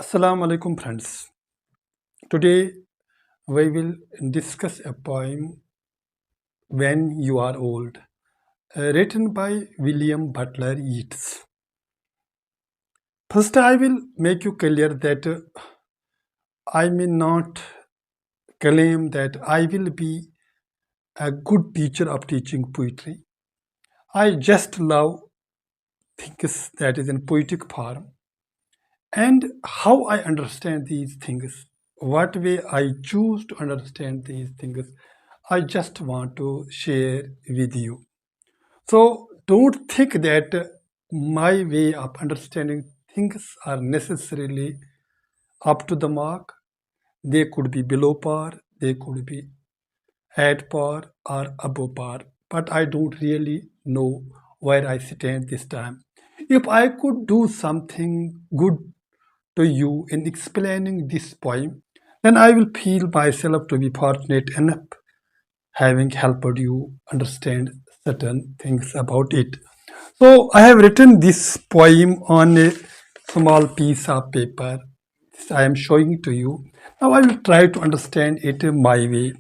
Assalamu alaikum friends. Today we will discuss a poem When You Are Old, written by William Butler Yeats. First, I will make you clear that I may not claim that I will be a good teacher of teaching poetry. I just love things that is in poetic form and how I understand these things, what way I choose to understand these things, I just want to share with you. So don't think that my way of understanding things are necessarily up to the mark. They could be below par, they could be at par or above par, but I don't really know where I stand this time. If I could do something good to you in explaining this poem, then I will feel myself to be fortunate enough having helped you understand certain things about it. So I have written this poem on a small piece of paper. This I am showing to you. Now I will try to understand it my way.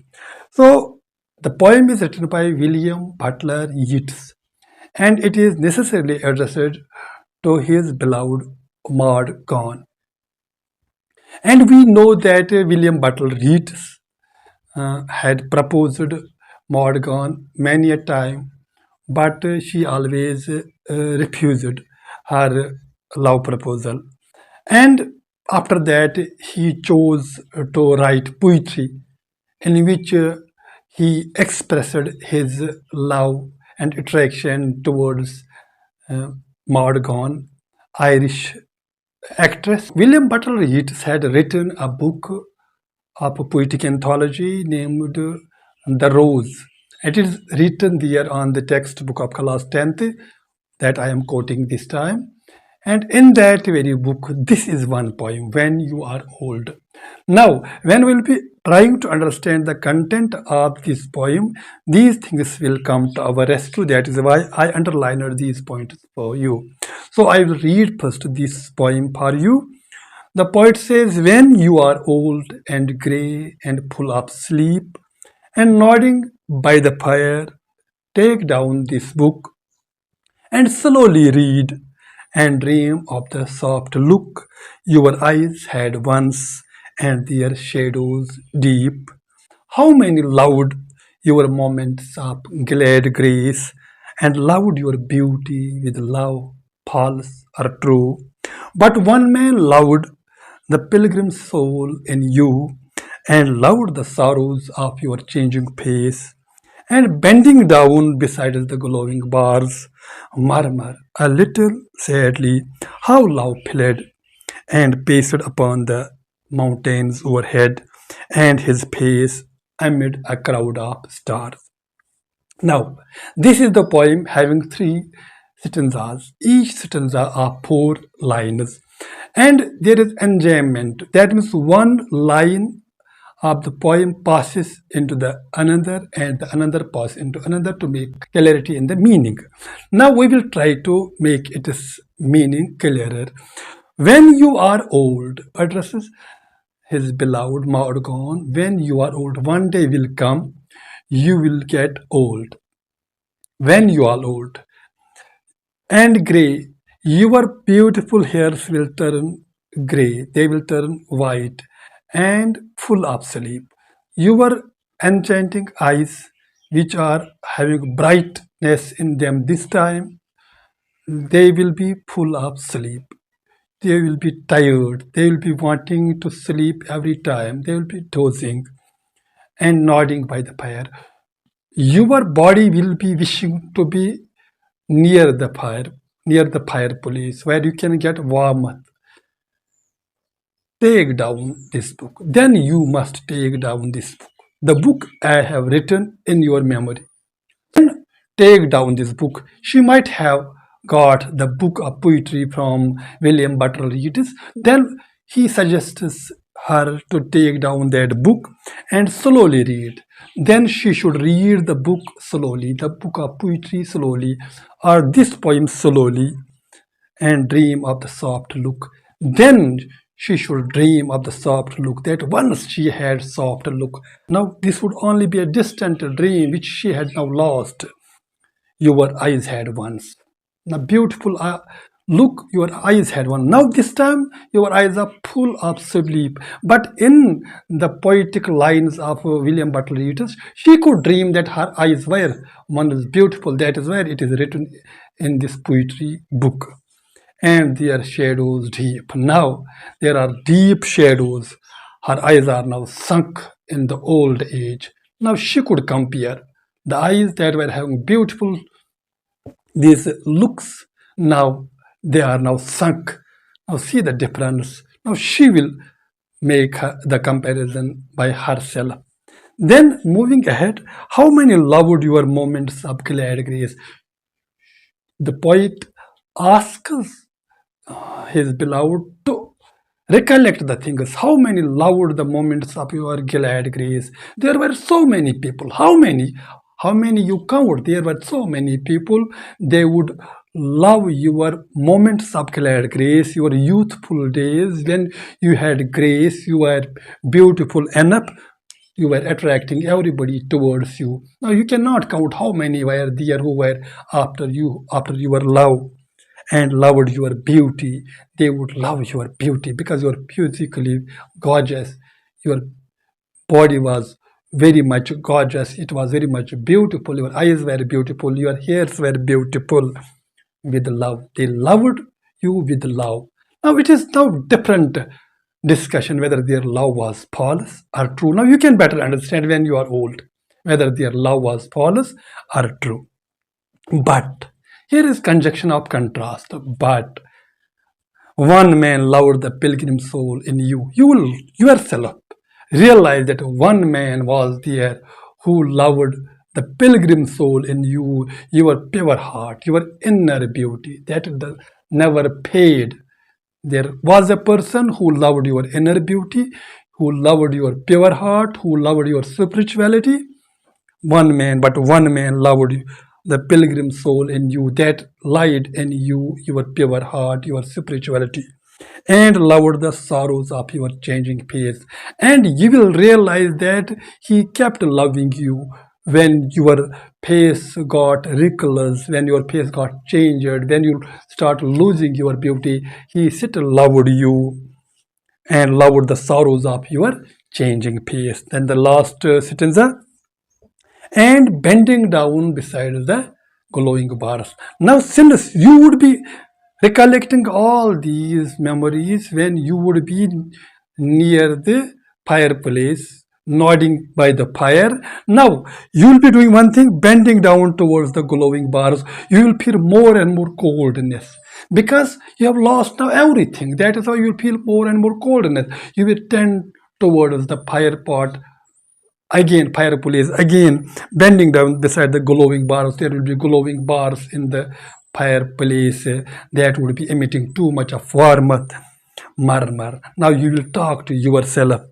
So the poem is written by William Butler Yeats and it is necessarily addressed to his beloved Maud Gonne. And we know that William Butler Yeats had proposed Morgan many a time, but she always refused her love proposal. And after that, he chose to write poetry in which he expressed his love and attraction towards uh, Morgan, Irish actress. William Butler Yeats had written a book of a poetic anthology named The Rose. It is written there on the textbook of class 10th that I am quoting this time. And in that very book, this is one poem, When You Are Old. Now, when we'll be trying to understand the content of this poem, these things will come to our rescue. That is why I underlined these points for you. So I will read first this poem for you. The poet says, when you are old and grey and full of sleep and nodding by the fire, take down this book and slowly read and dream of the soft look your eyes had once and their shadows deep. How many loved your moments of glad grace and loved your beauty with love false or true. But one man loved the pilgrim soul in you and loved the sorrows of your changing face and bending down beside the glowing bars, murmur a little sadly how love fled and paced upon the mountains overhead and his face amid a crowd of stars. Now, this is the poem having three stanzas, each stanza of four lines, and there is enjambment. That means one line of the poem passes into the another and the another passes into another to make clarity in the meaning. Now we will try to make its meaning clearer. When you are old addresses his beloved Morgan. When you are old, one day will come, you will get old. When you are old and grey, your beautiful hairs will turn grey, they will turn white and full of sleep. Your enchanting eyes, which are having brightness in them this time, they will be full of sleep. They will be tired. They will be wanting to sleep every time. They will be dozing and nodding by the fire. Your body will be wishing to be near the fire, near the fireplace, where you can get warmth. Take down this book. Then you must take down this book. The book I have written in your memory. Then take down this book. She might have got the book of poetry from William Butler Yeats. Then he suggests her to take down that book and slowly read. Then she should read the book slowly, the book of poetry slowly, or this poem slowly, and dream of the soft look. Then she should dream of the soft look that once she had soft look. Now this would only be a distant dream which she had now lost. Your eyes had once. Now beautiful look your eyes had one. Now this time your eyes are full of sleep. But in the poetic lines of William Butler Yeats, she could dream that her eyes were once beautiful. That is where it is written in this poetry book. And their shadows deep. Now there are deep shadows. Her eyes are now sunk in the old age. Now she could compare the eyes that were having beautiful these looks. Now they are now sunk. Now see the difference. Now she will make the comparison by herself. Then moving ahead, how many loved your moments of glad grace? The poet asks his beloved to recollect the things. How many loved the moments of your glad grace? There were so many people. How many? How many you count? There were so many people. They would love your moments of glad grace, your youthful days when you had grace, you were beautiful enough, you were attracting everybody towards you. Now you cannot count how many were there who were after your love and loved your beauty. They would love your beauty because you are physically gorgeous. Your body was very much gorgeous. It was very much beautiful. Your eyes were beautiful. Your hairs were beautiful with love. They loved you with love. Now it is now different discussion whether their love was false or true. Now you can better understand when you are old whether their love was false or true. But here is conjunction of contrast. But one man loved the pilgrim soul in you. You will yourself realize that one man was there who loved the pilgrim soul in you, your pure heart, your inner beauty that never fade. There was a person who loved your inner beauty, who loved your pure heart, who loved your spirituality. But one man loved you, the pilgrim soul in you that lied in you, your pure heart, your spirituality, and loved the sorrows of your changing face. And you will realize that he kept loving you when your face got wrinkles, when your face got changed, when you start losing your beauty, he still loved you and loved the sorrows of your changing face. Then the last stanza, and bending down beside the glowing bars. Now, since you would be recollecting all these memories when you would be near the fireplace, nodding by the fire. Now, you will be doing one thing, bending down towards the glowing bars. You will feel more and more coldness because you have lost now everything. That is how you will feel more and more coldness. You will tend towards the fire pot again, fireplace, again bending down beside the glowing bars. There will be glowing bars in the fireplace that would be emitting too much of warmth, murmur. Now you will talk to yourself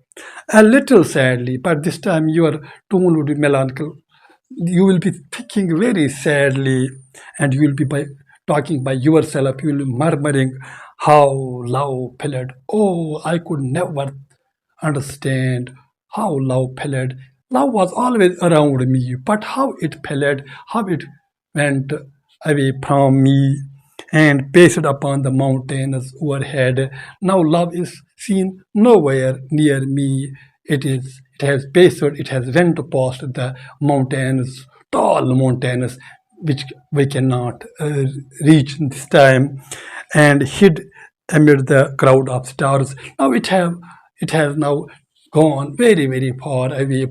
a little sadly, but this time your tone would be melancholy. You will be thinking very sadly, and you will be talking by yourself. You will be murmuring, how love felt. Oh, I could never understand how love felt. Love was always around me, but how it felt, how it went away from me and paced upon the mountains overhead. Now love is seen nowhere near me. It has paced, it has went past the mountains, tall mountains, which we cannot reach this time, and hid amid the crowd of stars. Now it has now gone very, very far away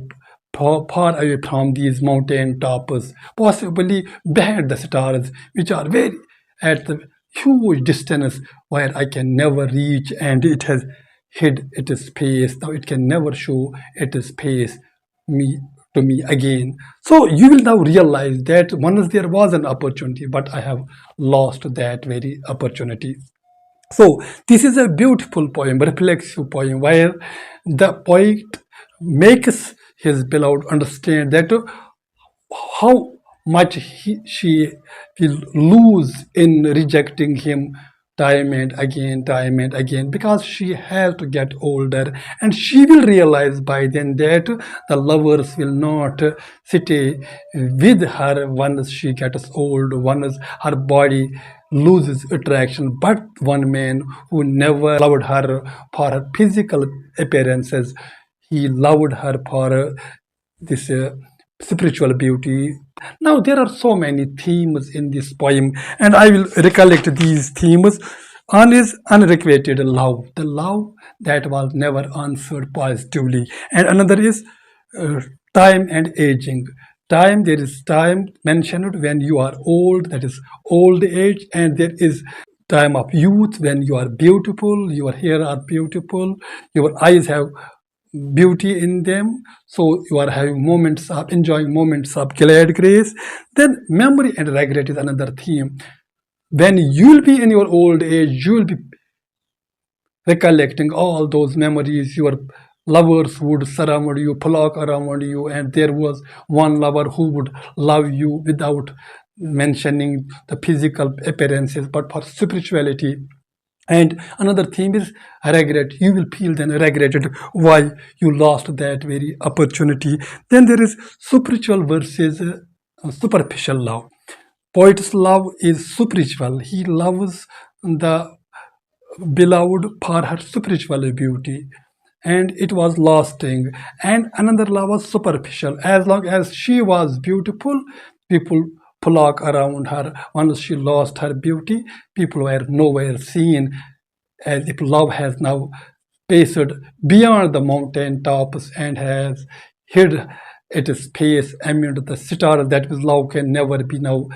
from these mountain tops, possibly behind the stars, which are very at the huge distance where I can never reach, and it has hid its face. Now it can never show its face me to me again. So you will now realize that once there was an opportunity, but I have lost that very opportunity. So this is a beautiful poem, reflexive poem, where the poet makes his beloved understand that how much she will lose in rejecting him time and again, because she has to get older, and she will realize by then that the lovers will not stay with her once she gets old, once her body loses attraction. But one man who never loved her for her physical appearances, he loved her for this spiritual beauty. Now, there are so many themes in this poem, and I will recollect these themes. One is unrequited love, the love that was never answered positively, and another is uh, time and aging. Time, there is time mentioned when you are old, that is old age, and there is time of youth when you are beautiful, your hair are beautiful, your eyes have beauty in them, so you are having moments of enjoying moments of glad grace. Then memory and regret is another theme. When you'll be in your old age, you'll be recollecting all those memories. Your lovers would surround you, flock around you, and there was one lover who would love you without mentioning the physical appearances, but for spirituality. And another theme is regret. You will feel then regretted why you lost that very opportunity. Then there is spiritual versus superficial love. Poet's love is spiritual. He loves the beloved for her spiritual beauty, and it was lasting. And another love was superficial. As long as she was beautiful, people flock around her. Once she lost her beauty, people were nowhere seen, as if love has now passed beyond the mountain tops and has hid its face amid the stars. That is, love can never be now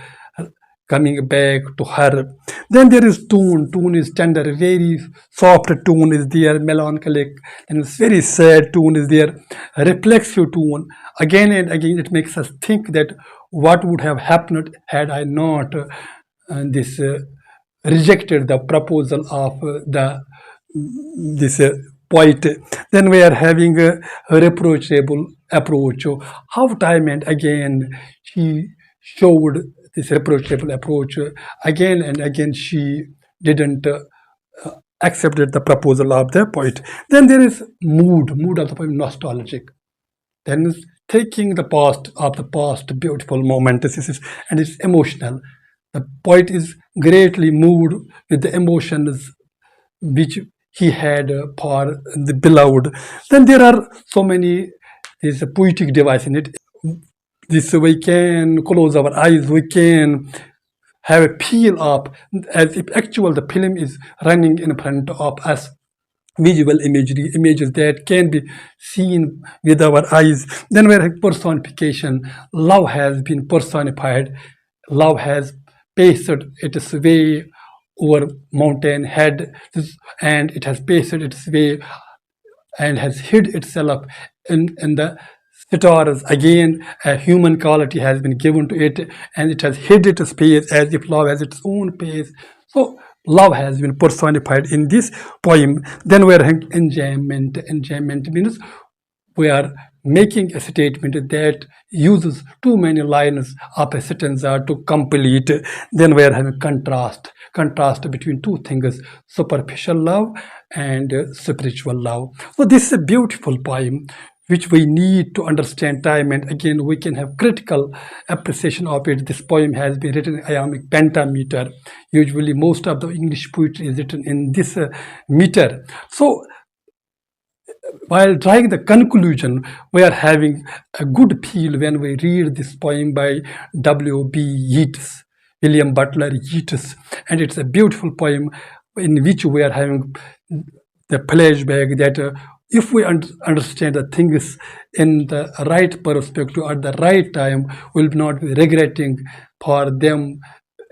coming back to her. Then there is tune. Tune is tender, very soft tune is there, melancholic, and it's very sad tune is there, reflexive tune. Again and again, it makes us think that what would have happened had I not this rejected the proposal of the this poet. Then we are having a reproachable approach. How time and again she showed this reproachable approach. Again and again she didn't accepted the proposal of the poet. Then there is mood of the poem, nostalgic. Then is taking the past of the past beautiful moment. And it's emotional. The poet is greatly moved with the emotions which he had for the beloved. Then there are so many, there's a poetic device in it. This we can close our eyes, we can have a feel of as if actual the film is running in front of us. Visual imagery, images that can be seen with our eyes. Then we have personification. Love has been personified. Love has paced its way over mountain head, and it has paced its way and has hid itself in the stars. Again, a human quality has been given to it, and it has hid its pace as if love has its own pace. So love has been personified in this poem. Then we are having enjoyment. Enjoyment means we are making a statement that uses too many lines of a sentence to complete. Then we are having contrast between two things, superficial love and spiritual love. So this is a beautiful poem which we need to understand time and again we can have critical appreciation of it. This poem has been written in iambic pentameter. Usually most of the English poetry is written in this meter. So while drawing the conclusion, we are having a good feel when we read this poem by W.B. Yeats, William Butler Yeats, and it's a beautiful poem in which we are having the flashback that if we understand the things in the right perspective at the right time, we'll not be regretting for them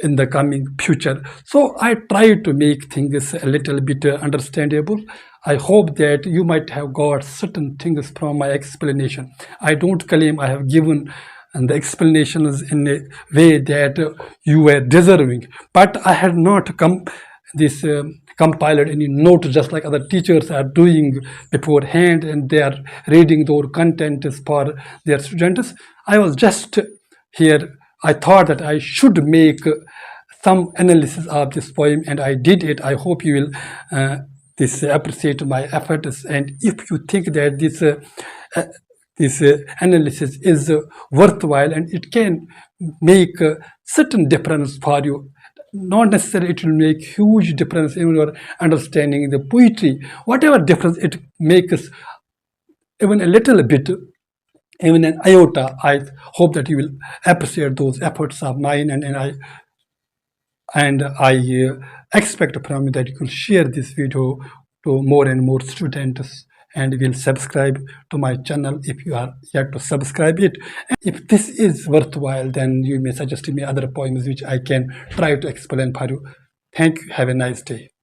in the coming future. So I try to make things a little bit understandable. I hope that you might have got certain things from my explanation. I don't claim I have given the explanations in a way that you were deserving, but I had not this compiled any note just like other teachers are doing beforehand, and they are reading their contents for their students. I was just here. I thought that I should make some analysis of this poem, and I did it. I hope you will this appreciate my efforts, and if you think that uh, this analysis is worthwhile and it can make a certain difference for you, not necessarily it will make huge difference in your understanding the poetry, whatever difference it makes, even a little bit, even an iota, I hope that you will appreciate those efforts of mine, and I expect from you that you will share this video to more and more students, and will subscribe to my channel if you are yet to subscribe it. If this is worthwhile, then you may suggest me other poems which I can try to explain for you. Thank you. Have a nice day.